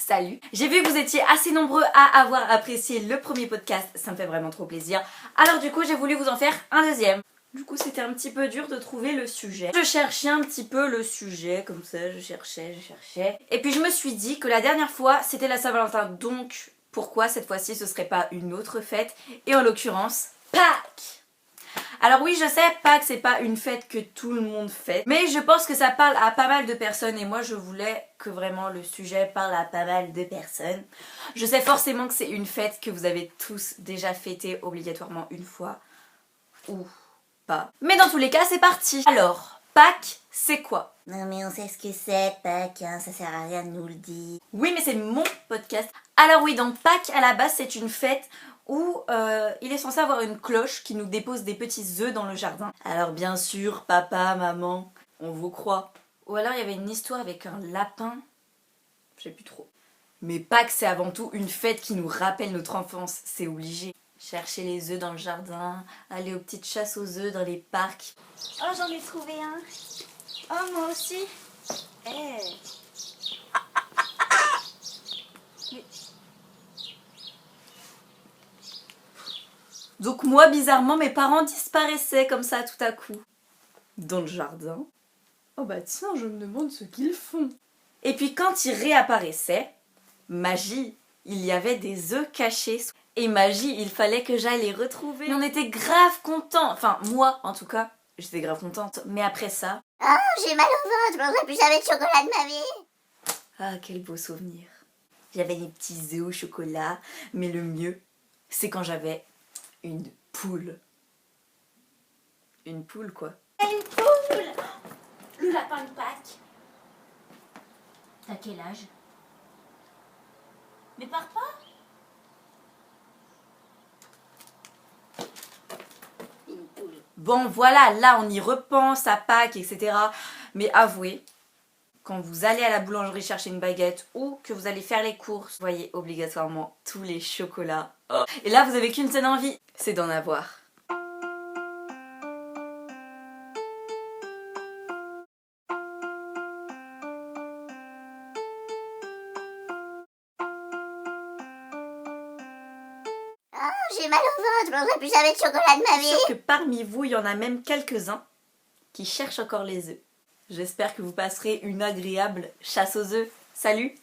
Salut. J'ai vu que vous étiez assez nombreux à avoir apprécié le premier podcast, ça me fait vraiment trop plaisir. Alors du coup j'ai voulu vous en faire un deuxième. Du coup c'était un petit peu dur de trouver le sujet. Je cherchais un petit peu le sujet, comme ça je cherchais. Et puis je me suis dit que la dernière fois c'était la Saint-Valentin, donc pourquoi cette fois-ci ce serait pas une autre fête, et en l'occurrence Pâques. Alors oui, je sais, Pâques c'est pas une fête que tout le monde fête, mais je pense que ça parle à pas mal de personnes et moi je voulais que vraiment le sujet parle à pas mal de personnes. Je sais forcément que c'est une fête que vous avez tous déjà fêtée obligatoirement une fois, ou pas. Mais dans tous les cas, c'est parti. Alors, Pâques, c'est quoi? Non mais on sait ce que c'est, Pâques, hein, ça sert à rien de nous le dire. Oui, mais c'est mon podcast. Alors oui, donc Pâques à la base c'est une fête où il est censé avoir une cloche qui nous dépose des petits œufs dans le jardin. Alors bien sûr, papa, maman, on vous croit. Ou alors il y avait une histoire avec un lapin, je sais plus trop. Mais Pâques c'est avant tout une fête qui nous rappelle notre enfance, c'est obligé. Chercher les œufs dans le jardin, aller aux petites chasses aux œufs dans les parcs. Oh, j'en ai trouvé un. Oh, moi aussi. Donc moi, bizarrement, mes parents disparaissaient comme ça tout à coup. Dans le jardin. Oh bah tiens, je me demande ce qu'ils font. Et puis quand ils réapparaissaient, magie, il y avait des œufs cachés. Et magie, il fallait que j'aille les retrouver. Mais on était grave contents. Enfin, moi, en tout cas, j'étais grave contente. Mais après ça... Oh, j'ai mal au ventre, je mangerai plus jamais de chocolat de ma vie. Ah, quel beau souvenir. J'avais des petits œufs au chocolat. Mais le mieux, c'est quand j'avais une poule. Une poule, quoi. Une poule. Le lapin de Pâques. T'as quel âge? Mais pars pas. Une poule. Bon, voilà, là, on y repense à Pâques, etc. Mais avouez, quand vous allez à la boulangerie chercher une baguette ou que vous allez faire les courses, vous voyez obligatoirement tous les chocolats. Oh. Et là, vous avez qu'une seule envie, c'est d'en avoir. Oh, j'ai mal au ventre, je mangerai plus jamais de chocolat de ma Je suis sûre vie. que parmi vous, il y en a même quelques-uns qui cherchent encore les œufs. J'espère que vous passerez une agréable chasse aux œufs. Salut!